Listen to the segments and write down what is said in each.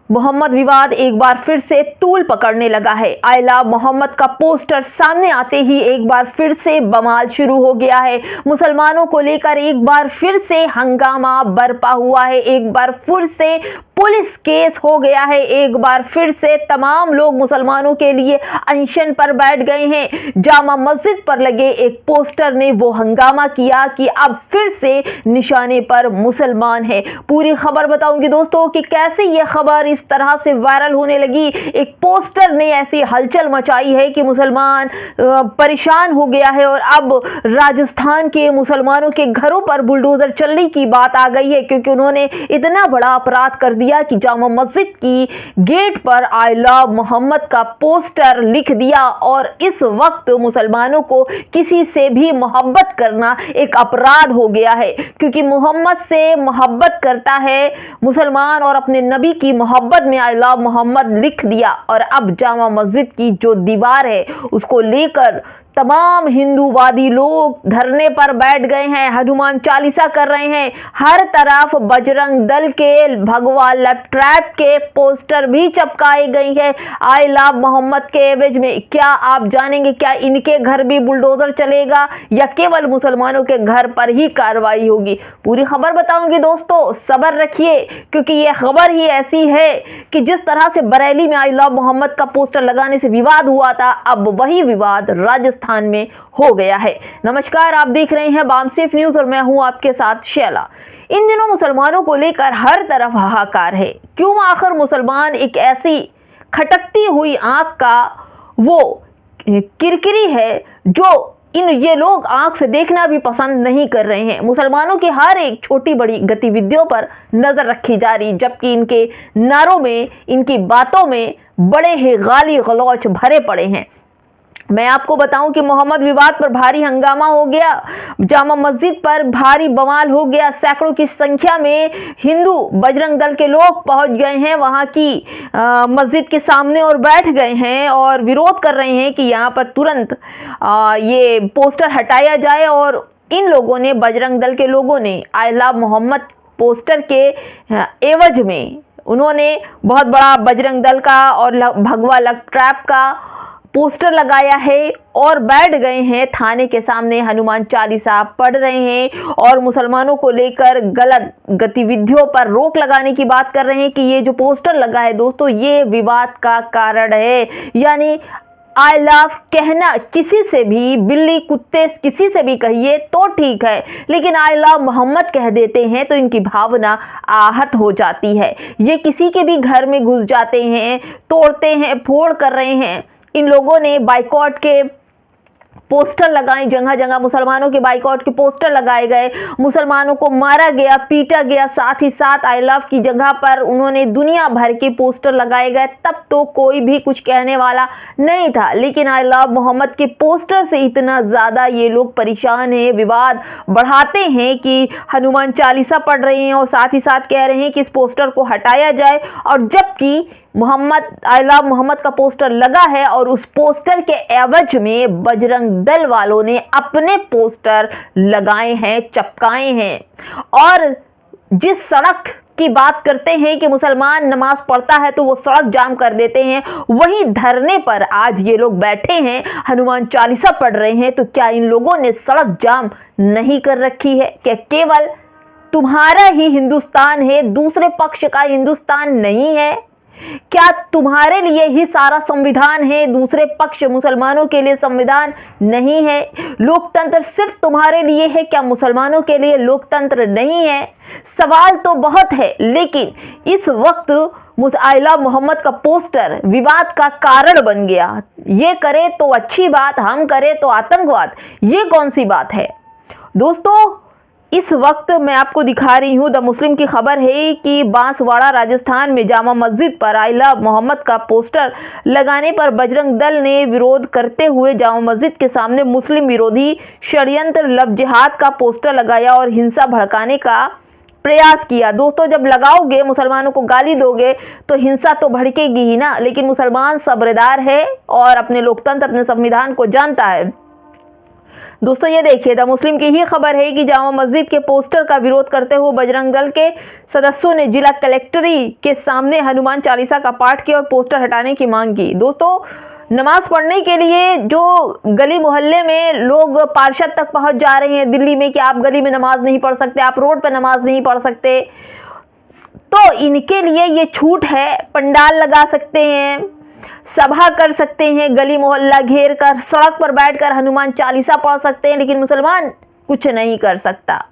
मोहम्मद विवाद एक बार फिर से तूल पकड़ने लगा है। आई लव मोहम्मद का पोस्टर सामने आते ही एक बार फिर से बवाल शुरू हो गया है। मुसलमानों को लेकर एक बार फिर से हंगामा बरपा हुआ है। एक बार फिर से पुलिस केस हो गया है। एक बार फिर से तमाम लोग मुसलमानों के लिए अनशन पर बैठ गए हैं। जामा मस्जिद पर लगे एक पोस्टर ने वो हंगामा किया कि अब फिर से निशाने पर मुसलमान है। पूरी खबर बताऊंगी दोस्तों कि कैसे ये खबर इस तरह से वायरल होने लगी। एक पोस्टर ने ऐसी हलचल मचाई है कि मुसलमान परेशान हो गया है और अब राजस्थान के मुसलमानों के घरों पर बुलडोजर चलने की बात आ गई है, क्योंकि उन्होंने इतना बड़ा अपराध कर दिया कि जामा मस्जिद की गेट पर आई लव मोहम्मद का पोस्टर लिख दिया। और इस वक्त मुसलमानों को किसी से भी मोहब्बत करना एक अपराध हो गया है, क्योंकि मोहम्मद से मोहब्बत करता है मुसलमान और अपने नबी की मोहब्बत में आई लव मोहम्मद लिख दिया। और अब जामा मस्जिद की जो दीवार है उसको लेकर तमाम हिंदूवादी लोग धरने पर बैठ गए हैं, हनुमान चालीसा कर रहे हैं। हर तरफ बजरंग दल के भगवा लैपटॉप के पोस्टर भी चिपकाए गए हैं आई लव मोहम्मद के एवज में। क्या आप जानेंगे, क्या इनके घर भी बुलडोजर चलेगा या केवल मुसलमानों के घर पर ही कार्रवाई होगी? पूरी खबर बताऊंगी दोस्तों, सब्र रखिए, क्योंकि यह खबर ही ऐसी है कि जिस तरह से बरेली में आई लव मोहम्मद का पोस्टर लगाने से विवाद हुआ था, अब वही विवाद राजस्थान में हो गया है। नमस्कार, आप देख रहे हैं बामसेफ न्यूज और मैं हूं आपके साथ शैला। इन दिनों मुसलमानों को लेकर हर तरफ हाहाकार है। क्यों आखिर मुसलमान एक ऐसी खटकती हुई आंख का वो किरकिरी है जो ये लोग आंख से देखना भी पसंद नहीं कर रहे हैं। मुसलमानों की हर एक छोटी बड़ी गतिविधियों पर नजर रखी जा रही, जबकि इनके नारों में, इनकी बातों में बड़े ही गाली गलौच भरे पड़े हैं। मैं आपको बताऊं कि मोहम्मद विवाद पर भारी हंगामा हो गया, जामा मस्जिद पर भारी बवाल हो गया। सैकड़ों की संख्या में हिंदू बजरंग दल के लोग पहुंच गए हैं वहां की मस्जिद के सामने और बैठ गए हैं और विरोध कर रहे हैं कि यहां पर तुरंत ये पोस्टर हटाया जाए। और इन लोगों ने, बजरंग दल के लोगों ने आई लव मोहम्मद पोस्टर के एवज में उन्होंने बहुत बड़ा बजरंग दल का और भगवा लैपटॉप का पोस्टर लगाया है और बैठ गए हैं थाने के सामने, हनुमान चालीसा पढ़ रहे हैं और मुसलमानों को लेकर गलत गतिविधियों पर रोक लगाने की बात कर रहे हैं कि ये जो पोस्टर लगा है दोस्तों, ये विवाद का कारण है। यानी आई लव कहना किसी से भी, बिल्ली कुत्ते किसी से भी कहिए तो ठीक है, लेकिन आई लव मोहम्मद कह देते हैं तो इनकी भावना आहत हो जाती है। ये किसी के भी घर में घुस जाते हैं, तोड़ते हैं, फोड़ कर रहे हैं। इन लोगों ने बाइकॉट के पोस्टर लगाए, जगह जगह मुसलमानों के बाइकॉट के पोस्टर लगाए गए, मुसलमानों को मारा गया, पीटा गया, साथ ही साथ आई लव की जगह पर उन्होंने दुनिया भर के पोस्टर लगाए गए। तब तो कोई भी कुछ कहने वाला नहीं था, लेकिन आई लव मोहम्मद के पोस्टर से इतना ज्यादा ये लोग परेशान हैं, विवाद बढ़ाते हैं कि हनुमान चालीसा पढ़ रहे हैं और साथ ही साथ कह रहे हैं कि इस पोस्टर को हटाया जाए। और जबकि आई लव मोहम्मद का पोस्टर लगा है और उस पोस्टर के एवज में बजरंग दल वालों ने अपने पोस्टर लगाए हैं, चिपकाए हैं। और जिस सड़क की बात करते हैं कि मुसलमान नमाज पढ़ता है तो वो सड़क जाम कर देते हैं, वहीं धरने पर आज ये लोग बैठे हैं, हनुमान चालीसा पढ़ रहे हैं। तो क्या इन लोगों ने सड़क जाम नहीं कर रखी है? क्या केवल तुम्हारा ही हिंदुस्तान है, दूसरे पक्ष का हिंदुस्तान नहीं है? क्या तुम्हारे लिए ही सारा संविधान है, दूसरे पक्ष मुसलमानों के लिए संविधान नहीं है? लोकतंत्र सिर्फ तुम्हारे लिए है, क्या मुसलमानों के लिए लोकतंत्र नहीं है? सवाल तो बहुत है, लेकिन इस वक्त आई लव मोहम्मद का पोस्टर विवाद का कारण बन गया। ये करे तो अच्छी बात, हम करे तो आतंकवाद, ये कौन सी बात है दोस्तों? इस वक्त मैं आपको दिखा रही हूं द मुस्लिम की खबर है कि बांसवाड़ा राजस्थान में जामा मस्जिद पर आई लव मोहम्मद का पोस्टर लगाने पर बजरंग दल ने विरोध करते हुए जामा मस्जिद के सामने मुस्लिम विरोधी षड्यंत्र लव जिहाद का पोस्टर लगाया और हिंसा भड़काने का प्रयास किया। दोस्तों, जब लगाओगे, मुसलमानों को गाली दोगे तो हिंसा तो भड़केगी ही ना, लेकिन मुसलमान सब्रदार है और अपने लोकतंत्र, अपने संविधान को जानता है। दोस्तों ये देखिए, द मुस्लिम की ही खबर है कि जामा मस्जिद के पोस्टर का विरोध करते हुए बजरंग दल के सदस्यों ने जिला कलेक्ट्री के सामने हनुमान चालीसा का पाठ किया और पोस्टर हटाने की मांग की। दोस्तों, नमाज पढ़ने के लिए जो गली मोहल्ले में लोग पार्षद तक पहुंच जा रहे हैं दिल्ली में कि आप गली में नमाज नहीं पढ़ सकते, आप रोड पर नमाज नहीं पढ़ सकते, तो इनके लिए ये छूट है। पंडाल लगा सकते हैं, सभा कर सकते हैं, गली मोहल्ला घेर कर, सड़क पर बैठकर हनुमान चालीसा पढ़ सकते हैं, लेकिन मुसलमान कुछ नहीं कर सकता।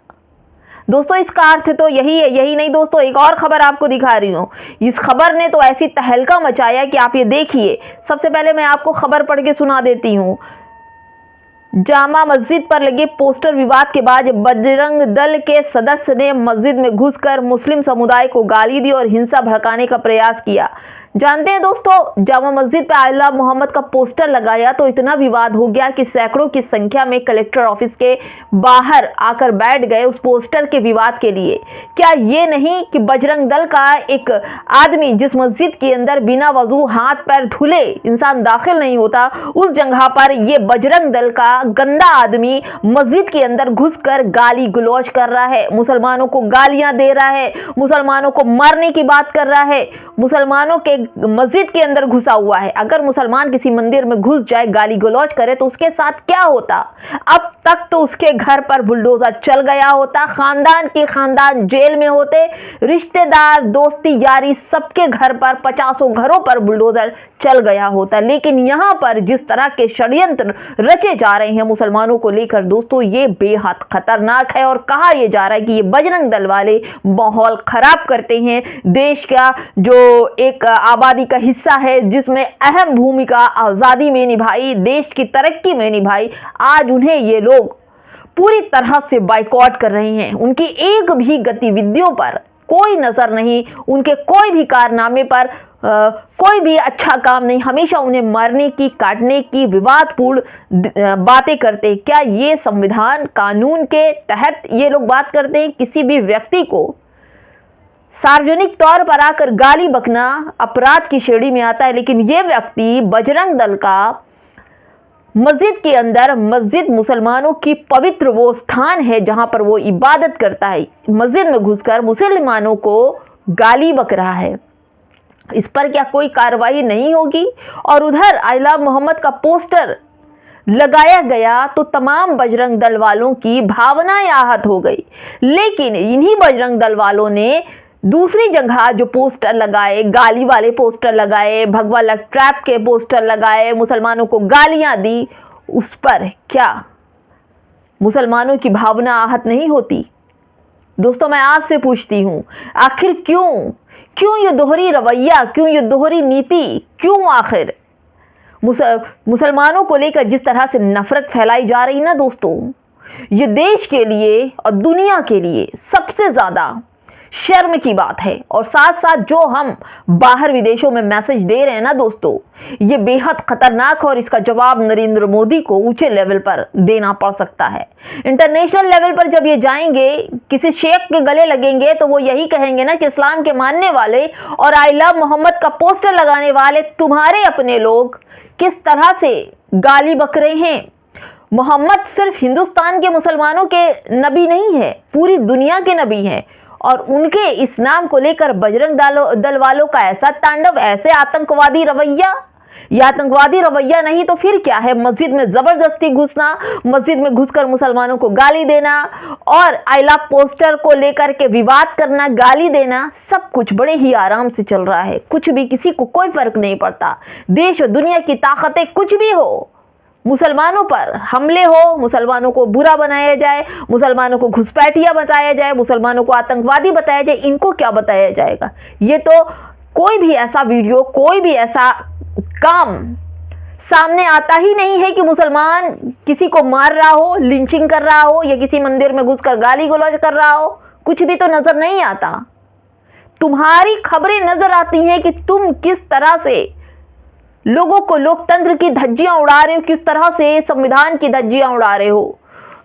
दोस्तों, इसका अर्थ तो यही है। यही नहीं दोस्तों, एक और खबर आपको दिखा रही हूँ। इस खबर ने तो ऐसी तहलका मचाया कि आप ये देखिए। सबसे पहले मैं आपको खबर पढ़ के सुना देती हूँ। जामा मस्जिद पर लगे पोस्टर विवाद के बाद बजरंग दल के सदस्य ने मस्जिद में घुसकर मुस्लिम समुदाय को गाली दी और हिंसा भड़काने का प्रयास किया। जानते हैं दोस्तों, जामा मस्जिद पर आइला मोहम्मद का पोस्टर लगाया तो इतना विवाद हो गया कि सैकड़ों की संख्या में कलेक्टर ऑफिस के बाहर आकर बैठ गए उस पोस्टर के विवाद के लिए। क्या ये नहीं कि बजरंग दल का एक आदमी जिस मस्जिद के अंदर बिना वजू हाथ पैर धुले इंसान दाखिल नहीं होता, उस जगह पर ये बजरंग दल का गंदा आदमी मस्जिद के अंदर घुसकर गाली गलौज कर रहा है, मुसलमानों को गालियां दे रहा है, मुसलमानों को मारने की बात कर रहा है, मुसलमानों के मस्जिद के अंदर घुसा हुआ है। अगर मुसलमान किसी मंदिर में घुस जाए, गाली गलौज करे तो उसके साथ क्या होता? अब तक तो उसके घर पर बुलडोजर चल गया होता, खानदान के खानदान जेल में होते, रिश्तेदार दोस्ती यारी सबके घर पर 50 घरों पर बुलडोजर चल गया होता। लेकिन यहाँ पर जिस तरह के षड्यंत्र रचे जा रहे हैं मुसलमानों को लेकर दोस्तों, ये बेहद खतरनाक है और कहा यह जा रहा है कि ये बजरंग दल वाले माहौल खराब करते हैं। देश का जो एक आबादी का हिस्सा है जिसमें अहम भूमिका आजादी में निभाई, देश की तरक्की में निभाई, आज उन्हें ये लोग पूरी तरह से बाइकआउट कर रहे हैं। उनकी एक भी गतिविधियों पर कोई नजर नहीं, उनके कोई भी कारनामे पर कोई भी अच्छा काम नहीं, हमेशा उन्हें मारने की, काटने की, विवादपूर्ण बातें करते। क्या ये संविधान कानून के तहत ये लोग बात करते हैं? किसी भी व्यक्ति को सार्वजनिक तौर पर आकर गाली बकना अपराध की श्रेणी में आता है, लेकिन ये व्यक्ति बजरंग दल का मस्जिद के अंदर, मस्जिद मुसलमानों की पवित्र वो स्थान है जहां पर वो इबादत करता है, मस्जिद में घुसकर मुसलमानों को गाली बक रहा है। इस पर क्या कोई कार्रवाई नहीं होगी? और उधर आइला मोहम्मद का पोस्टर लगाया गया तो तमाम बजरंग दल वालों की भावनाएं आहत हो गई। लेकिन इन्हीं बजरंग दल वालों ने दूसरी जगह जो पोस्टर लगाए, गाली वाले पोस्टर लगाए, भगवा लग ट्रैप के पोस्टर लगाए, मुसलमानों को गालियां दी, उस पर क्या मुसलमानों की भावना आहत नहीं होती? दोस्तों, मैं आपसे पूछती हूं, आखिर क्यों ये दोहरी रवैया, क्यों ये दोहरी नीति, क्यों आखिर मुसलमानों को लेकर जिस तरह से नफरत फैलाई जा रही ना दोस्तों, ये देश के लिए और दुनिया के लिए सबसे ज्यादा शर्म की बात है। और साथ साथ जो हम बाहर विदेशों में मैसेज दे रहे हैं ना दोस्तों, ये बेहद खतरनाक है और इसका जवाब नरेंद्र मोदी को ऊंचे लेवल पर देना पड़ सकता है। इंटरनेशनल लेवल पर जब ये जाएंगे, किसी शेख के गले लगेंगे तो वो यही कहेंगे ना कि इस्लाम के मानने वाले और आई लव मोहम्मद का पोस्टर लगाने वाले तुम्हारे अपने लोग किस तरह से गाली बक रहे हैं। मोहम्मद सिर्फ हिंदुस्तान के मुसलमानों के नबी नहीं है, पूरी दुनिया के नबी हैं। और उनके इस नाम को लेकर बजरंग दल वालों का ऐसा तांडव, ऐसे आतंकवादी रवैया, यह आतंकवादी रवैया नहीं तो फिर क्या है? मस्जिद में जबरदस्ती घुसना, मस्जिद में घुसकर मुसलमानों को गाली देना और आइला पोस्टर को लेकर के विवाद करना, गाली देना, सब कुछ बड़े ही आराम से चल रहा है। कुछ भी, किसी को कोई फर्क नहीं पड़ता। देश और दुनिया की ताकतें कुछ भी हो, मुसलमानों पर हमले हो, मुसलमानों को बुरा बनाया जाए, मुसलमानों को घुसपैठिया बताया जाए, मुसलमानों को आतंकवादी बताया जाए, इनको क्या बताया जाएगा? ये तो कोई भी ऐसा वीडियो, कोई भी ऐसा काम सामने आता ही नहीं है कि मुसलमान किसी को मार रहा हो, लिंचिंग कर रहा हो या किसी मंदिर में घुसकर गाली गलौज कर रहा हो। कुछ भी तो नजर नहीं आता। तुम्हारी खबरें नजर आती हैं कि तुम किस तरह से लोगों को लोकतंत्र की धज्जियां उड़ा रहे हो, किस तरह से संविधान की धज्जियां उड़ा रहे हो।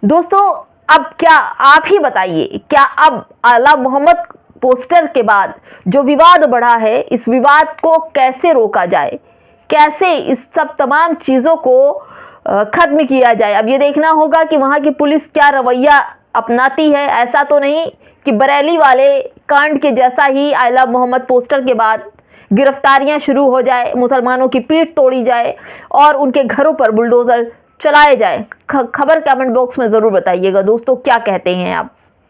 दोस्तों, अब क्या आप ही बताइए, क्या अब आला मोहम्मद पोस्टर के बाद जो विवाद बढ़ा है, इस विवाद को कैसे रोका जाए? कैसे इस सब तमाम चीजों को खत्म किया जाए। अब ये देखना होगा कि वहां की पुलिस क्या रवैया अपनाती है। ऐसा तो नहीं कि बरेली वाले कांड के जैसा ही आई लव मोहम्मद पोस्टर के बाद गिरफ्तारियां शुरू हो जाए, मुसलमानों की पीठ तोड़ी जाए और उनके घरों पर बुलडोजर चलाए जाए। खबर कमेंट बॉक्स में जरूर बताइएगा दोस्तों, क्या कहते हैं आप।